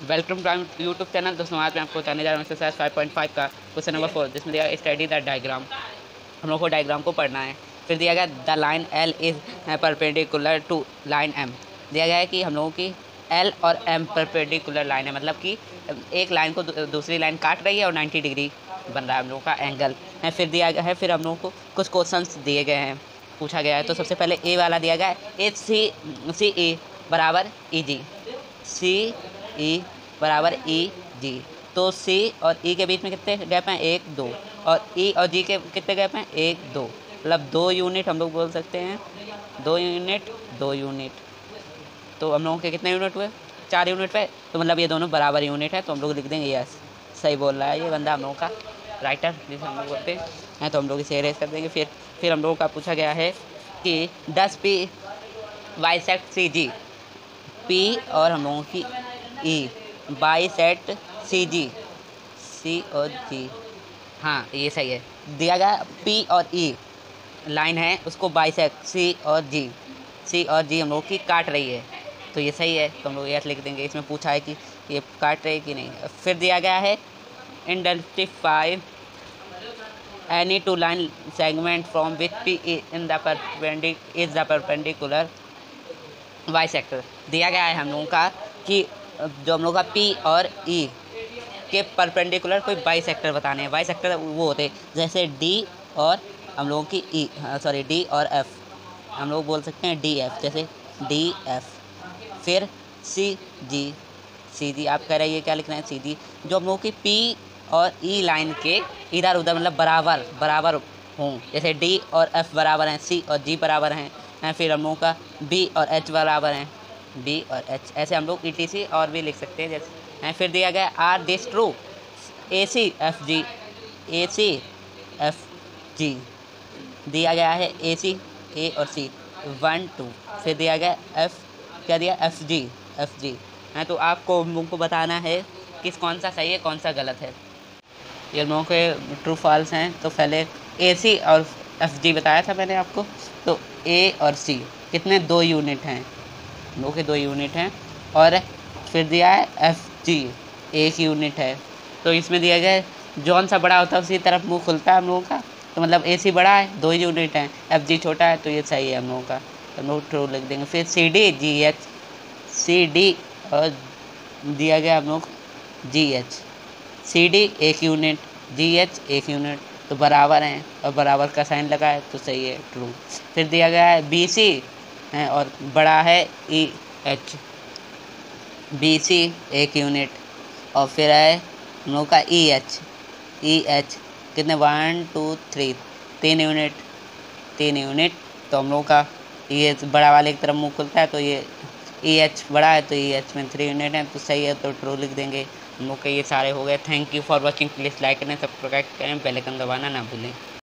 Welcome to YouTube channel. दोस्तों आज मैं आपको बताने जा रहा हूँ एक्सरसाइज 5.5 का क्वेश्चन नंबर 4, जिसमें दिया स्टडी द डायग्राम। हम लोग को डायग्राम को पढ़ना है। फिर दिया गया the line L is perpendicular to line M. दिया गया है कि हम लोगों की एल और एम परपेंडिकुलर लाइन है, मतलब कि एक लाइन को दूसरी लाइन काट रही है और 90 डिग्री बन रहा है हम लोगों का एंगल है। फिर दिया गया है, फिर हम लोगों को कुछ क्वेश्चंस दिए गए हैं, पूछा गया है। तो सबसे पहले ए वाला दिया गया है, ए सी ई बराबर ई जी, सी ई बराबर ई जी। तो सी और ई के बीच में कितने गैप हैं? 1 2। और ई और जी के कितने गैप हैं? 1 2, मतलब 2 यूनिट हम लोग बोल सकते हैं। 2 यूनिट 2 यूनिट, तो हम लोगों के कितने यूनिट हुए? 4 यूनिट पे। तो मतलब ये दोनों बराबर यूनिट है, तो हम लोग लिख देंगे यस, सही बोल रहा है ये बंदा हम लोगों का राइटर, जिसे हम लोग बोलते हैं। तो हम लोग इसे इरेज कर देंगे। फिर हम लोगों का पूछा गया है कि 10 पी बाइसेक्ट सी जी, पी और हम लोगों की ई बाइसेक्ट सी जी, सी और जी। हाँ ये सही है। दिया गया पी और ई लाइन है, उसको बाइसेक्ट सी और जी, सी और जी हम लोग की काट रही है, तो ये सही है। तो हम लोग यस लिख देंगे। इसमें पूछा है कि ये काट रही है कि नहीं। फिर दिया गया है identify any two line segment from which P in the perpendicular bisector. दिया गया है हम लोगों का कि जो हम लोग का पी और ई के परपेंडिकुलर कोई बाइसेक्टर बताने हैं। बाइसेक्टर वो होते हैं जैसे डी और हम लोगों की ई, सॉरी डी और एफ, हम लोग बोल सकते हैं डी एफ, जैसे डी एफ। फिर सी जी, सी जी आप कह रहे हैं क्या लिखना है? सी जी जो हम लोगों की पी और ई लाइन के इधर उधर मतलब बराबर बराबर हों, जैसे डी और एफ बराबर हैं, सी और जी बराबर हैं। फिर हम लोगों का बी और एच बराबर हैं, बी और एच। ऐसे हम लोग ETC और भी लिख सकते हैं जैसे। फिर दिया गया are this true AC FG, AC FG दिया गया है AC A और C 1 2। फिर दिया गया F, क्या दिया? FG है। तो आपको मुझको बताना है किस कौन सा सही है कौन सा गलत है। ये लोगों के ट्रू फॉल्स हैं। तो पहले AC और FG बताया था मैंने आपको। तो A और C कितने? 2 यूनिट हैं, लोगों के 2 यूनिट हैं। और फिर दिया है FG 1 यूनिट है। तो इसमें दिया गया है जौन सा बड़ा होता है उसी तरफ मुंह खुलता है हम लोगों का। तो मतलब AC बड़ा है, 2 यूनिट हैं, FG छोटा है, तो ये सही है हम लोगों का, तो हम लोग ट्रू लिख देंगे। फिर CD GH, CD और दिया गया हम लोग GH, CD 1 unit, GH 1 unit, तो बराबर हैं और बराबर का साइन लगा है, तो सही है, ट्रू। फिर दिया गया है BC है और बड़ा है EH, BC 1 यूनिट। और फिर है हम लोग का EH कितने? 1 2 3, 3 यूनिट, 3 यूनिट। तो हम लोग का ये बड़ा वाले की तरफ मुंह खुलता है, तो ये EH बड़ा है, तो EH में 3 यूनिट है, तो सही है, तो ट्रू लिख देंगे। हम लोग के ये सारे हो गए। Thank you for watching. Please like करें, सब्सक्राइब करें, बेल आइकन दबाना ना भूलें।